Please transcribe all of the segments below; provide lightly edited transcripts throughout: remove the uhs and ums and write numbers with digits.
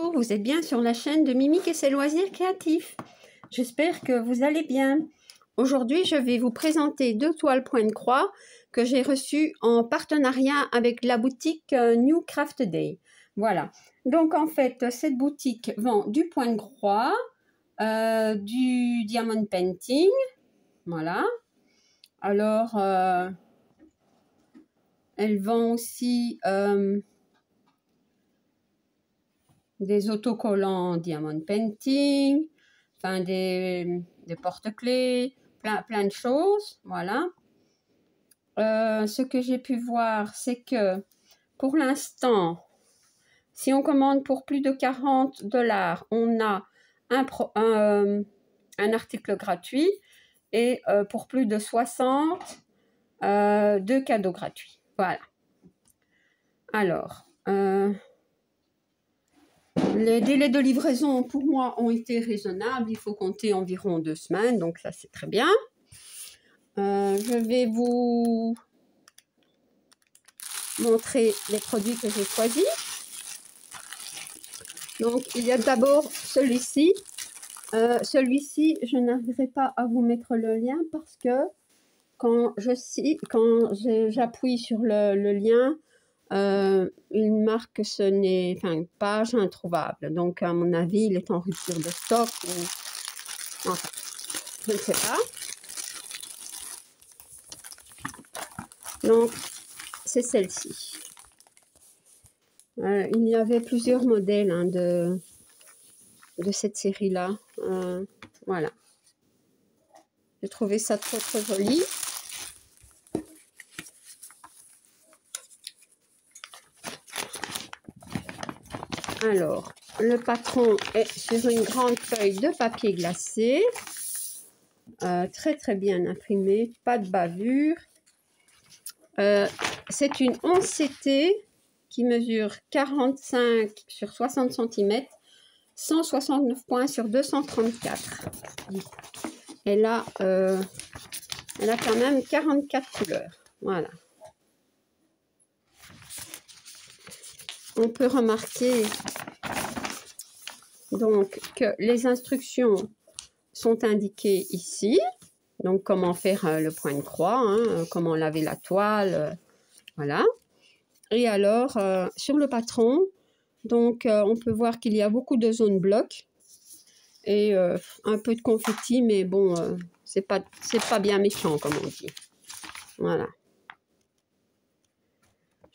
bonjour, vous êtes bien sur la chaîne de Mimique et ses loisirs créatifs. J'espère que vous allez bien. Aujourd'hui, je vais vous présenter 2 toiles point de croix que j'ai reçues en partenariat avec la boutique New Craft Day. Voilà. Donc, en fait, cette boutique vend du point de croix, du diamond painting. Voilà. Alors, elle vend aussi des autocollants diamond painting, enfin des porte-clés, plein de choses, voilà. Ce que j'ai pu voir, c'est que pour l'instant, si on commande pour plus de 40 $, on a un article gratuit et pour plus de 60, 2 cadeaux gratuits. Voilà. Alors, les délais de livraison pour moi ont été raisonnables. Il faut compter environ 2 semaines, donc ça c'est très bien. Je vais vous montrer les produits que j'ai choisis. Donc il y a d'abord celui-ci. Celui-ci, je n'arriverai pas à vous mettre le lien parce que quand j'appuie sur le lien, il marque que ce n'est, enfin, une page introuvable. Donc, à mon avis, il est en rupture de stock. Ou... Enfin, je ne sais pas. Donc, c'est celle-ci. Il y avait plusieurs modèles hein, de cette série-là. Voilà. J'ai trouvé ça très joli. Alors, le patron est sur une grande feuille de papier glacé. Très bien imprimé, pas de bavure. C'est une 11 CT qui mesure 45 sur 60 cm, 169 points sur 234. Elle a quand même 44 couleurs. Voilà. On peut remarquer donc que les instructions sont indiquées ici. Donc, comment faire le point de croix, hein, comment laver la toile, voilà. Et alors, sur le patron, donc, on peut voir qu'il y a beaucoup de zones blocs et un peu de confetti, mais bon, c'est pas bien méchant, comme on dit. Voilà.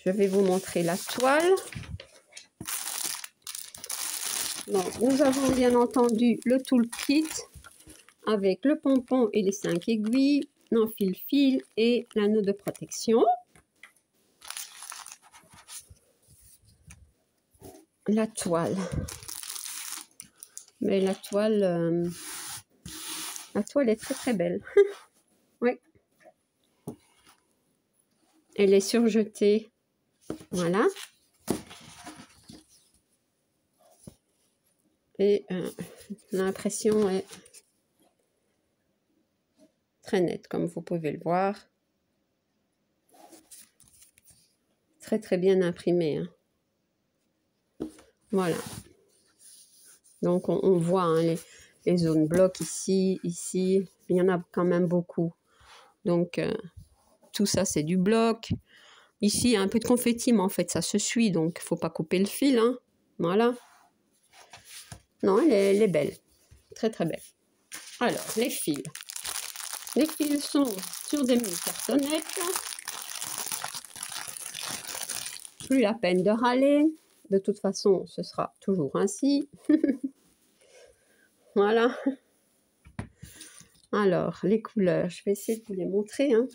Je vais vous montrer la toile. Donc, nous avons bien entendu le toolkit avec le pompon et les 5 aiguilles, l'enfile-fil et l'anneau de protection. La toile. Mais la toile est très belle. Oui. Elle est surjetée. Voilà. Et l'impression est très nette, comme vous pouvez le voir. Très bien imprimé. Hein. Voilà. Donc, on voit hein, les zones blocs ici. Il y en a quand même beaucoup. Donc, tout ça, c'est du bloc. Ici, il y a un peu de confetti, mais en fait, ça se suit. Donc, il ne faut pas couper le fil. Hein. Voilà. Non, elle est belle. Très belle. Alors, les fils. Les fils sont sur des moules cartonnettes. Plus la peine de râler. De toute façon, ce sera toujours ainsi. Voilà. Alors, les couleurs, je vais essayer de vous les montrer. Hein.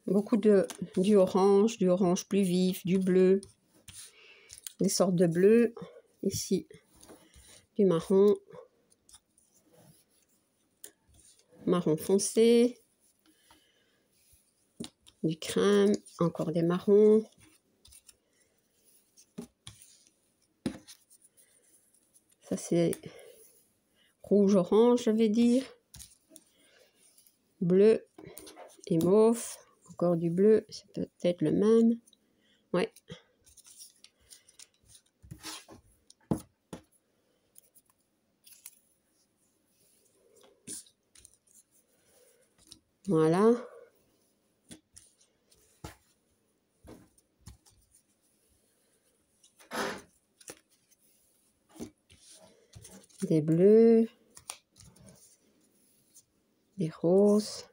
Beaucoup du orange plus vif, du bleu, des sortes de bleu. Ici, du marron foncé, du crème, encore des marrons, Ça, c'est rouge-orange, je vais dire. Bleu et mauve. Encore du bleu, c'est peut-être le même. Ouais. Voilà. Des bleus. Des roses.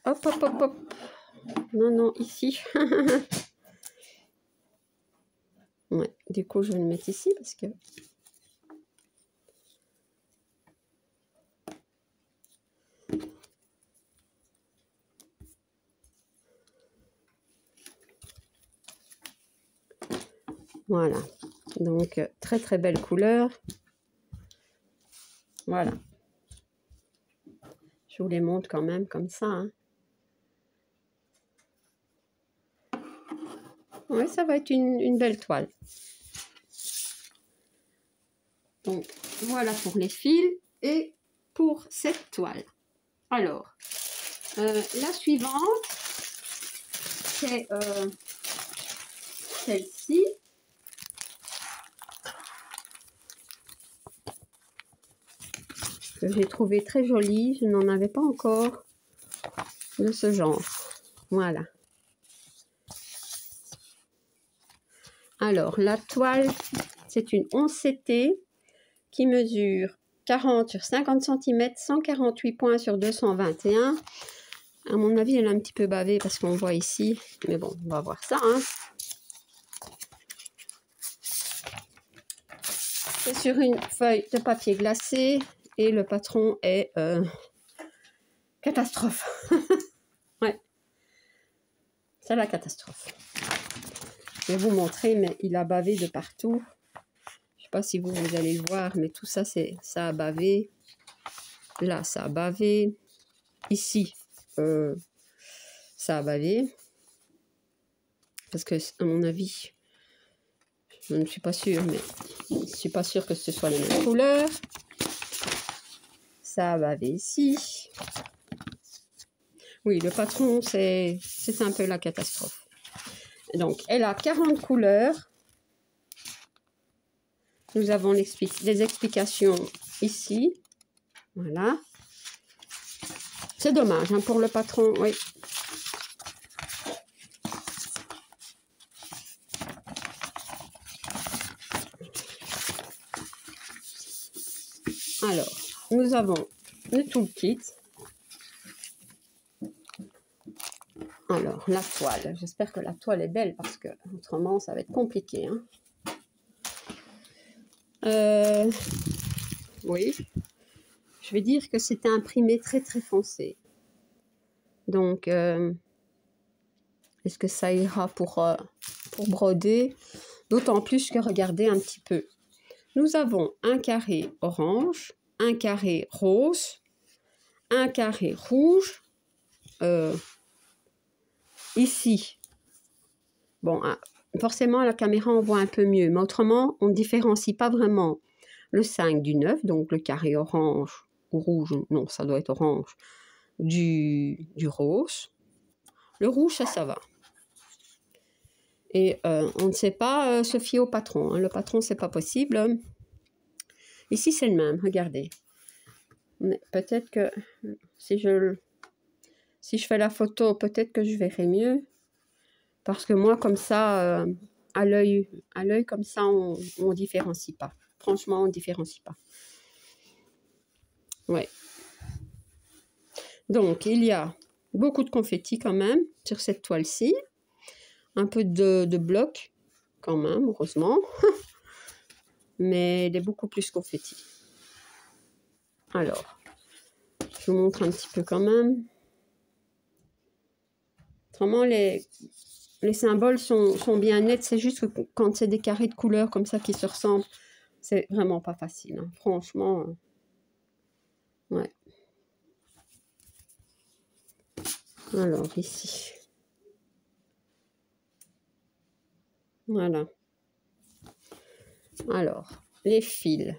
Hop, hop, hop, hop. Non, non, ici. Ouais, du coup, je vais le mettre ici parce que... Voilà. Donc, très, très belle couleur. Voilà. Je vous les montre quand même comme ça. Hein. Oui, ça va être une belle toile. Donc, voilà pour les fils et pour cette toile. Alors, la suivante, c'est celle-ci. Que j'ai trouvé très jolie. Je n'en avais pas encore de ce genre. Voilà. Alors, la toile, c'est une 11 CT qui mesure 40 sur 50 cm, 148 points sur 221. À mon avis, elle est un petit peu bavée parce qu'on voit ici. Mais bon, on va voir ça. Hein. C'est sur une feuille de papier glacé et le patron est catastrophe. Ouais, c'est la catastrophe. Je vais vous montrer, mais il a bavé de partout. Je ne sais pas si vous allez le voir, mais tout ça, ça a bavé. Là, ça a bavé. Ici, ça a bavé. Parce que, à mon avis, je ne suis pas sûre, mais je ne suis pas sûre que ce soit la même couleur. Ça a bavé ici. Oui, le patron, c'est un peu la catastrophe. Donc, elle a 40 couleurs. Nous avons des explications ici. Voilà. C'est dommage hein, pour le patron, oui. Alors, nous avons le toolkit. Alors, la toile. J'espère que la toile est belle parce que autrement, ça va être compliqué. Hein. Oui. Je vais dire que c'était imprimé très, très foncé. Donc, est-ce que ça ira pour broder? D'autant plus que, regardez un petit peu. Nous avons un carré orange, un carré rose, un carré rouge. Ici, bon, forcément, à la caméra, on voit un peu mieux. Mais autrement, on ne différencie pas vraiment le 5 du 9, donc le carré orange ou rouge. Non, ça doit être orange. Du rose. Le rouge, ça va. Et on ne sait pas se fier au patron. Hein. Le patron, c'est pas possible. Ici, c'est le même. Regardez. Peut-être que si je fais la photo, peut-être que je verrai mieux. Parce que moi, comme ça, à l'œil comme ça, on ne différencie pas. Franchement, on ne différencie pas. Ouais. Donc, il y a beaucoup de confettis quand même sur cette toile-ci. Un peu de bloc quand même, heureusement. Mais il est beaucoup plus confetti. Alors, je vous montre un petit peu quand même. Vraiment, les symboles sont bien nets. C'est juste que quand c'est des carrés de couleurs comme ça qui se ressemblent, c'est vraiment pas facile. Hein. Franchement, ouais. Alors, ici. Voilà. Alors, les fils.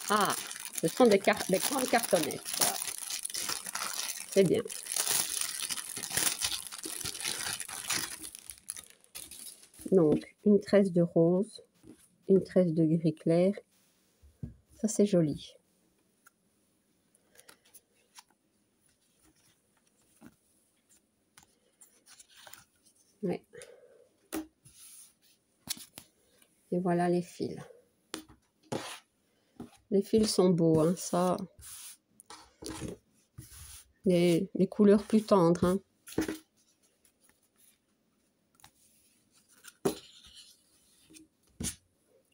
Ah, ce sont des grandes cartonnettes. Voilà. C'est bien. Donc, une tresse de rose, une tresse de gris clair. Ça, c'est joli. Ouais. Et voilà les fils. Les fils sont beaux, hein, ça. Les couleurs plus tendres, hein.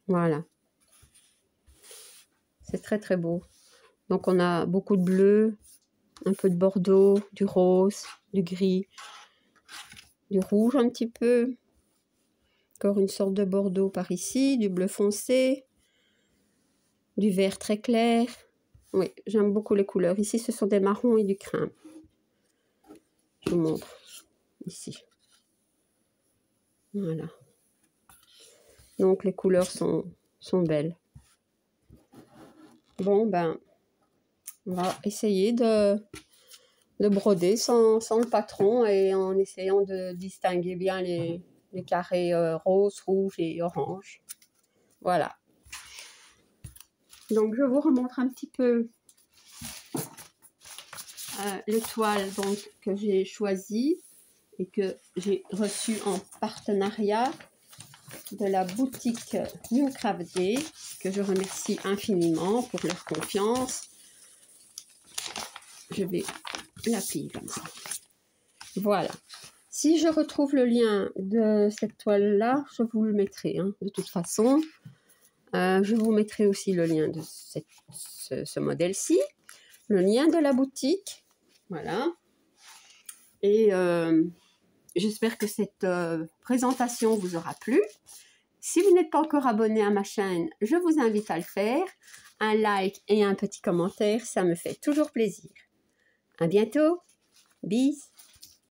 Voilà. C'est très très beau. Donc on a beaucoup de bleu, un peu de bordeaux, du rose, du gris, du rouge un petit peu. Encore une sorte de bordeaux par ici, du bleu foncé, du vert très clair. Oui, j'aime beaucoup les couleurs. Ici, ce sont des marrons et du crème. Je vous montre ici. Voilà. Donc, les couleurs sont belles. Bon, ben, on va essayer de broder sans le patron et en essayant de distinguer bien les carrés roses, rouges et orange. Voilà. Donc, je vous remontre un petit peu les toiles donc, que j'ai choisies et que j'ai reçues en partenariat de la boutique New Craftier, que je remercie infiniment pour leur confiance. Je vais l'appliquer comme ça. Voilà. Si je retrouve le lien de cette toile-là, je vous le mettrai. Hein, de toute façon, je vous mettrai aussi le lien de ce modèle-ci, le lien de la boutique. Voilà. Et j'espère que cette présentation vous aura plu. Si vous n'êtes pas encore abonné à ma chaîne, je vous invite à le faire. Un like et un petit commentaire, ça me fait toujours plaisir. À bientôt. Bis.